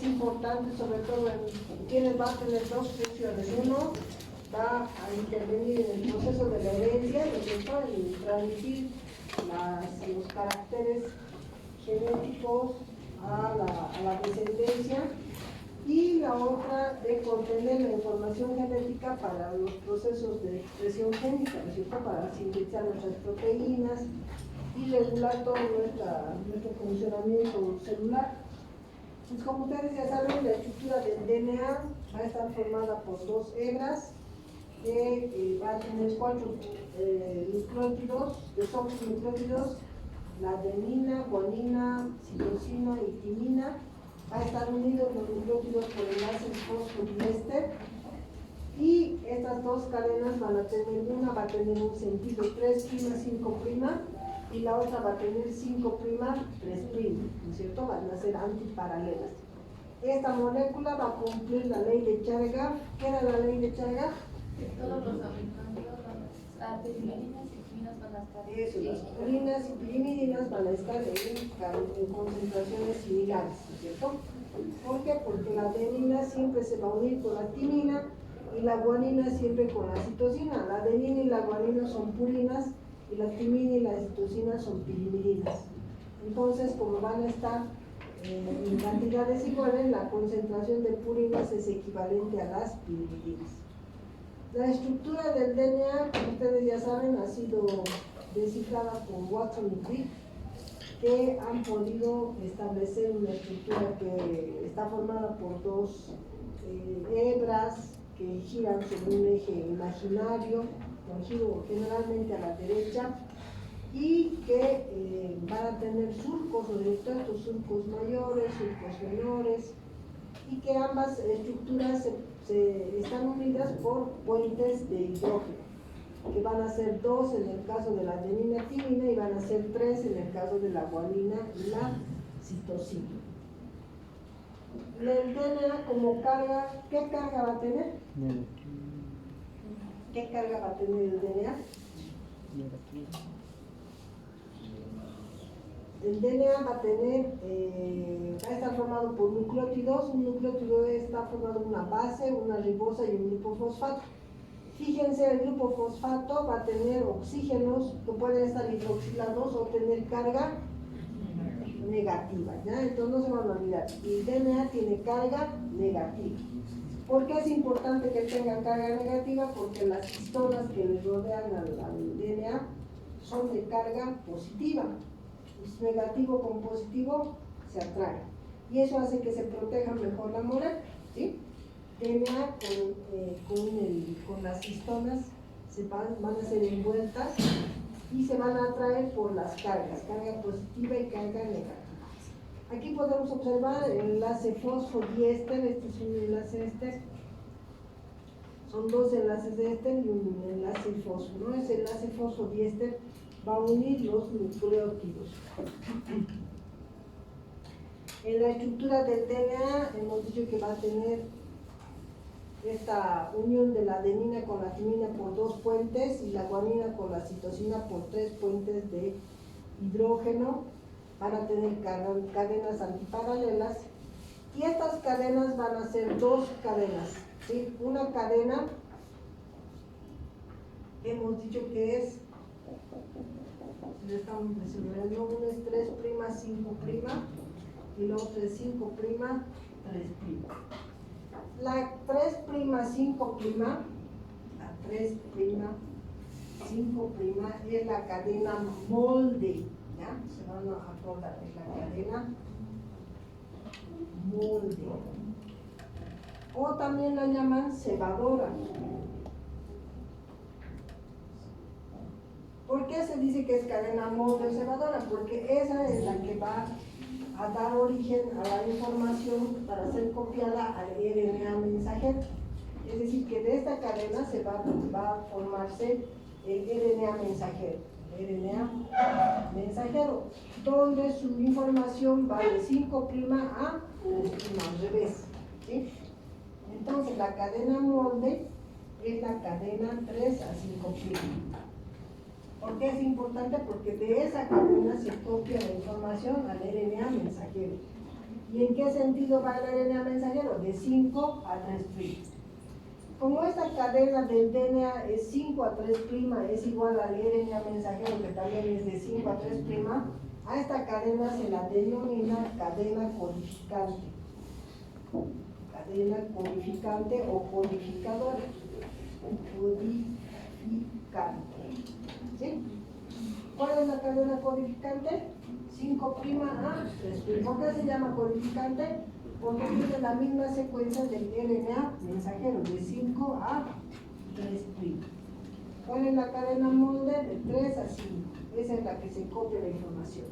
importante, sobre todo en quienes va a tener dos funciones. Uno, va a intervenir en el proceso de la herencia, ¿no es cierto?, en transmitir los caracteres genéticos a la descendencia, y la otra de contener la información genética para los procesos de expresión génica, ¿no es cierto?, para sintetizar nuestras proteínas y regular todo nuestro funcionamiento celular. Pues como ustedes ya saben, la estructura del DNA va a estar formada por dos hebras que va a tener 4 nucleótidos, desoxinucleótidos, la adenina, guanina, citosina y timina. Va a estar unidos los nucleótidos por enlaces fosfodiéster, y estas dos cadenas van a tener, una va a tener un sentido 3', 5', y la otra va a tener 5', 3', ¿no es cierto? Van a ser antiparalelas. Esta molécula va a cumplir la ley de Chargaff. ¿Qué era la ley de Chargaff? Que todos los aminoácidos pirimidinas y timinas van a estar. Eso, las purinas y pirimidinas van a estar en concentraciones similares, ¿no es cierto? ¿Por qué? Porque la adenina siempre se va a unir con la timina y la guanina siempre con la citosina. La adenina y la guanina son purinas y la timina y la citosina son pirimidinas. Entonces, como van a estar en cantidades iguales, la concentración de purinas es equivalente a las pirimidinas. La estructura del DNA, como ustedes ya saben, ha sido descifrada por Watson y Crick, que han podido establecer una estructura que está formada por dos hebras que giran sobre un eje imaginario, con giro generalmente a la derecha, y que van a tener surcos, ¿no es cierto?, estos surcos mayores, surcos menores, y que ambas estructuras están unidas por puentes de hidrógeno, que van a ser 2 en el caso de la adenina timina y van a ser 3 en el caso de la guanina y la citosina. El DNA como carga, ¿qué carga va a tener? ¿Qué carga va a tener el DNA? El DNA va a estar formado por nucleótidos. Un nucleótido está formado por una base, una ribosa y un grupo fosfato. Fíjense, el grupo fosfato va a tener oxígenos que pueden estar hidroxilados o tener carga negativa, ¿ya? Entonces no se van a olvidar. El DNA tiene carga negativa. ¿Por qué es importante que tenga carga negativa? Porque las histonas que le rodean al DNA son de carga positiva. Es negativo con positivo se atrae, y eso hace que se proteja mejor la molécula, ¿sí? DNA con las histonas van a ser envueltas y se van a atraer por las cargas, carga positiva y carga negativa. Aquí podemos observar el enlace fosfodiéster. Este es un enlace éster, son dos enlaces de éster y un enlace fosfo, ¿no? Ese enlace fosfodiéster va a unir los nucleótidos. En la estructura del DNA hemos dicho que va a tener esta unión de la adenina con la timina por 2 puentes y la guanina con la citosina por 3 puentes de hidrógeno. Van a tener cadenas antiparalelas, y estas cadenas van a ser 2 cadenas, ¿sí? Una cadena hemos dicho que es, le estamos mencionando, uno es 3', 5', y la otra es 5', 3'. La 3', 5', la 3', 5' es la cadena molde, ¿ya? Se van a acordar, es la cadena molde, o también la llaman cebadora. ¿Por qué se dice que es cadena molde o cebadora? Porque esa es la que va a dar origen a la información para ser copiada al RNA mensajero. Es decir, que de esta cadena va a formarse el RNA mensajero, donde su información va de 5' a 3' al revés, ¿sí? Entonces la cadena molde es la cadena 3 a 5'. ¿Por qué es importante? Porque de esa cadena se copia la información al RNA mensajero. ¿Y en qué sentido va el RNA mensajero? De 5 a 3'. Como esta cadena del DNA es 5 a 3', es igual al RNA mensajero que también es de 5 a 3', a esta cadena se la denomina cadena codificante. Cadena codificante o codificadora. Codificante. ¿Sí? ¿Cuál es la cadena codificante? 5' a 3'. ¿Por qué se llama codificante? Porque tiene la misma secuencia del RNA mensajero, de 5 a 3'. ¿Cuál es la cadena molde? De 3 a 5. Esa es la que se copia la información.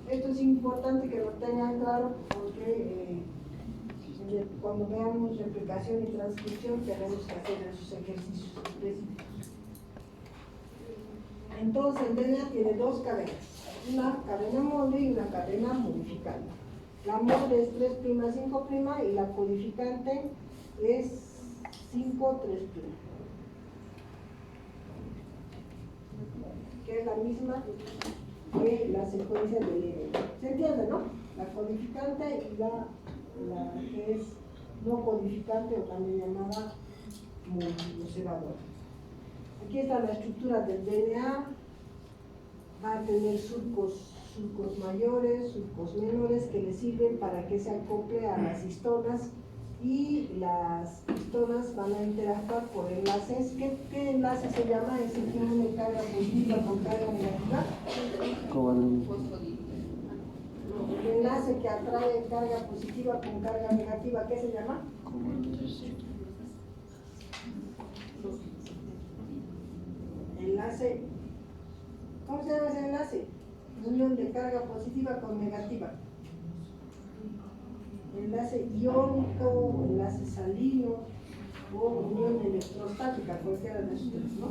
Esto es importante que lo tengan claro porque cuando veamos replicación y transcripción tenemos que hacer esos ejercicios específicos. Entonces el DNA tiene dos cadenas, una cadena molde y una cadena modificante. La molde es 3', 5' y la codificante es 5, 3'. Que es la misma que la secuencia del RNA. ¿Se entiende, no? La codificante y la que es no codificante o también llamada modificadora. Aquí está la estructura del DNA. Va a tener surcos mayores, surcos menores que le sirven para que se acople a las histonas, y las histonas van a interactuar por enlaces. ¿Qué enlace se llama ese que une carga positiva con carga negativa? El enlace que atrae carga positiva con carga negativa, ¿qué se llama? Enlace. ¿Cómo se llama ese enlace? Unión de carga positiva con negativa. Enlace iónico, enlace salino o unión electrostática, cualquiera de esos tres, ¿no?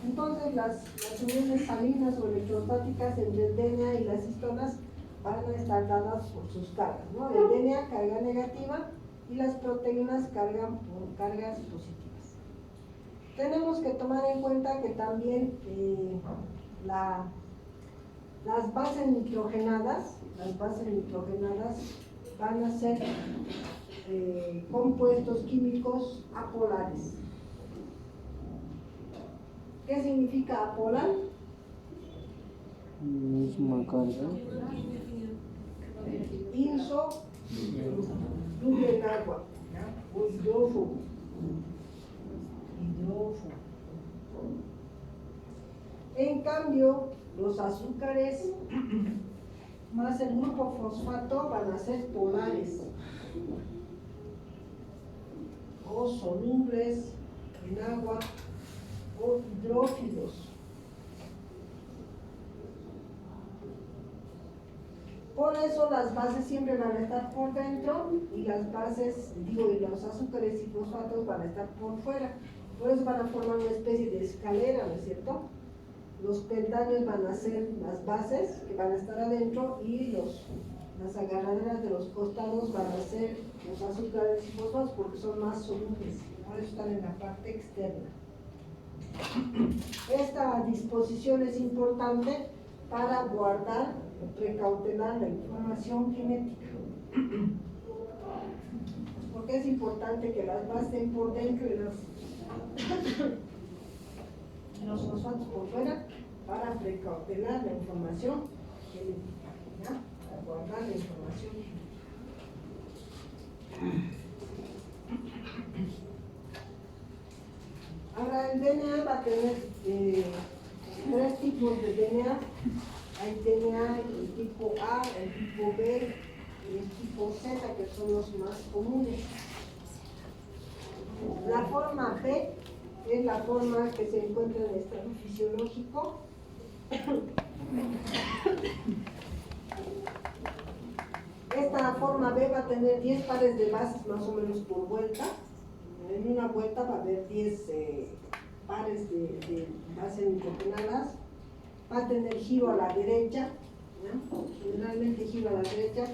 Entonces las uniones salinas o electrostáticas entre el DNA y las histonas van a estar dadas por sus cargas, ¿no? El DNA carga negativa y las proteínas cargan por cargas positivas. Tenemos que tomar en cuenta que también las bases nitrogenadas van a ser compuestos químicos apolares. ¿Qué significa apolar? Misma carga. Insoluble en agua, o hidrófobo. En cambio, los azúcares más el grupo fosfato van a ser polares o solubles en agua o hidrófilos. Por eso las bases siempre van a estar por dentro y y los azúcares y fosfatos van a estar por fuera. Por eso van a formar una especie de escalera, ¿no es cierto? Los pentáneos van a ser las bases que van a estar adentro y las agarraderas de los costados van a ser los azúcares y fosfatos porque son más solubles, por eso están en la parte externa. Esta disposición es importante para guardar o precautelar la información genética. ¿Por qué es importante que las bases estén por dentro y los fosfatos por fuera? Para precautelar la información genética, ¿ya? Para guardar la información genética. Ahora el DNA va a tener tres tipos de DNA. Hay DNA el tipo A, el tipo B y el tipo Z, que son los más comunes. La forma B es la forma que se encuentra en el estado fisiológico. Esta forma B va a tener 10 pares de bases más o menos por vuelta. En una vuelta va a haber 10 pares de bases nitrogenadas. Va a tener giro a la derecha, ¿no? Generalmente giro a la derecha,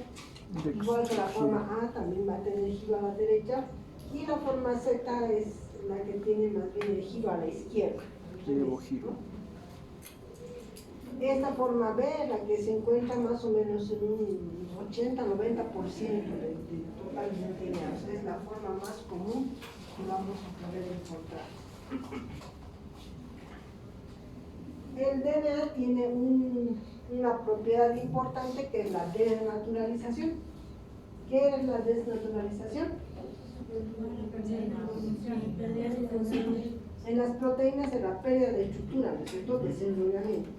igual que la forma A también va a tener giro a la derecha, y la forma Z es la que tiene más bien el giro a la izquierda. Esta forma B, la que se encuentra más o menos en un 80-90% de totalmente DNA. O sea, es la forma más común que vamos a poder encontrar. El DNA tiene una propiedad importante que es la desnaturalización. ¿Qué es la desnaturalización? En las proteínas es la pérdida de estructura, ¿no es cierto?, desenrollamiento.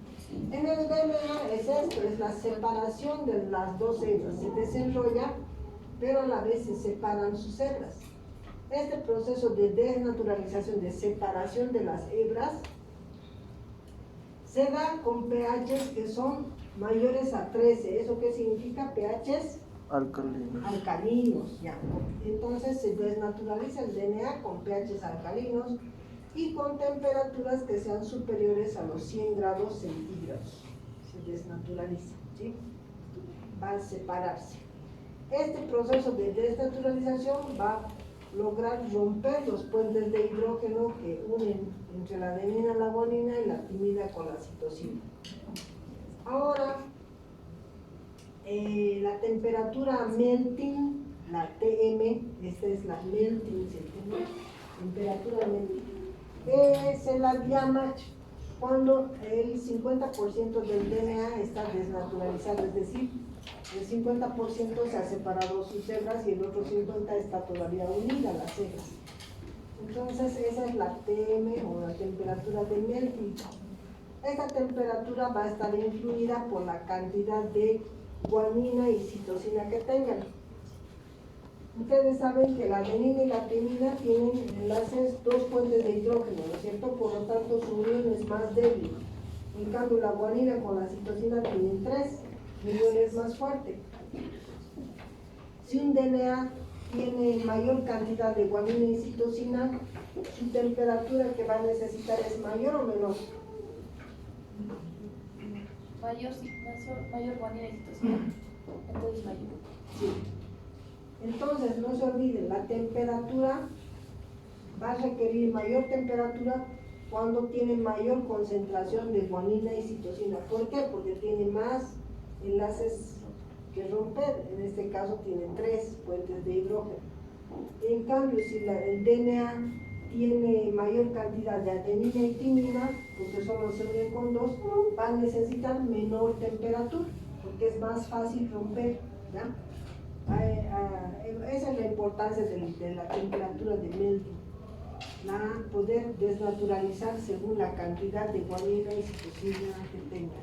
En el DNA es esto, es la separación de las dos hebras. Se desenrolla, pero a la vez se separan sus hebras. Este proceso de desnaturalización, de separación de las hebras, se da con pHs que son mayores a 13. ¿Eso qué significa? pHs alcalinos. Ya. Entonces se desnaturaliza el DNA con pHs alcalinos y con temperaturas que sean superiores a los 100 grados centígrados. Se desnaturaliza, ¿sí? Va a separarse. Este proceso de desnaturalización va a lograr romper los puentes de hidrógeno que unen entre la adenina, la guanina y la timina con la citosina. Ahora, la temperatura melting, la TM, esta es la melting, temperatura melting, se la llama cuando el 50% del DNA está desnaturalizado, es decir, el 50% se ha separado sus hebras y el otro 50% está todavía unida a las hebras. Entonces esa es la TM o la temperatura de melting. Esta temperatura va a estar influida por la cantidad de guanina y citosina que tengan. Ustedes saben que la adenina y la timina tienen enlaces, dos puentes de hidrógeno, ¿no es cierto? Por lo tanto su unión es más débil. En cambio la guanina con la citosina tienen 3, la unión es más fuerte. Si un DNA tiene mayor cantidad de guanina y citosina, su temperatura que va a necesitar es mayor o menor. Mayor guanina y citosina, entonces mayor. Sí. Entonces, no se olviden, la temperatura va a requerir mayor temperatura cuando tiene mayor concentración de guanina y citosina. ¿Por qué? Porque tiene más enlaces que romper. En este caso tiene 3 puentes de hidrógeno. En cambio, si el DNA tiene mayor cantidad de adenina y timina, porque solo se unen con 2, va a necesitar menor temperatura, porque es más fácil romper, ¿ya? Esa es la importancia de la temperatura de melting, poder desnaturalizar según la cantidad de guanina y citosina que tenga.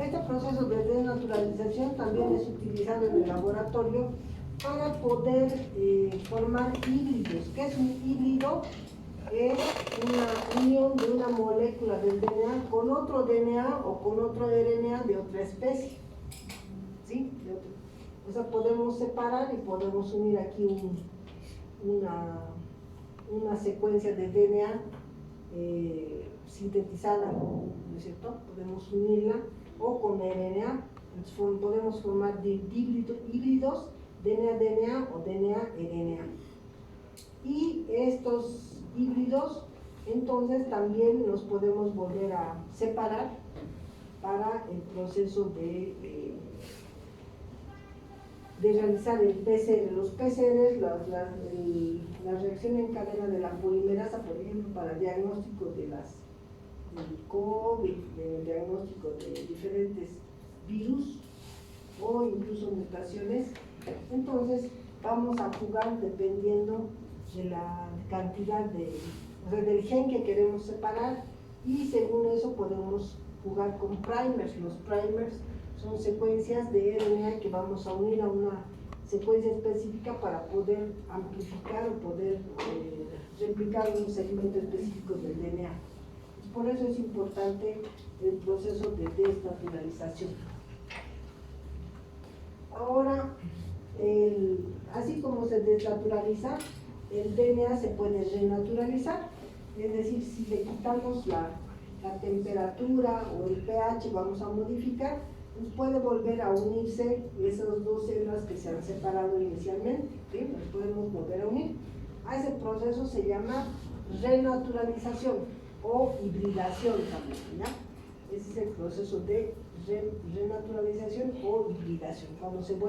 Este proceso de desnaturalización también es utilizado en el laboratorio para poder formar híbridos. ¿Qué es un híbrido? Es una unión de una molécula del DNA con otro DNA o con otro RNA de otra especie. ¿Sí? O sea, podemos separar y podemos unir aquí una secuencia de DNA sintetizada, ¿no es cierto? Podemos unirla o con RNA, podemos formar híbridos DNA-DNA o DNA-RNA. Y estos híbridos, entonces, también los podemos volver a separar para el proceso de realizar el PCR. Los PCR, la reacción en cadena de la polimerasa, por ejemplo, para el diagnóstico del COVID, el diagnóstico de diferentes virus o incluso mutaciones. Entonces vamos a jugar dependiendo de la cantidad del gen que queremos separar, y según eso podemos jugar con primers. Los primers son secuencias de RNA que vamos a unir a una secuencia específica para poder amplificar o poder replicar un segmento específico del DNA. Por eso es importante el proceso de desnaturalización. Ahora, así como se desnaturaliza, el DNA se puede renaturalizar, es decir, si le quitamos la temperatura o el pH, vamos a modificar, pues puede volver a unirse esas dos células que se han separado inicialmente, ¿sí? Las podemos volver a unir. A ese proceso se llama renaturalización o hibridación también, ¿ya? Ese es el proceso de renaturalización o hibridación, cuando se vuelve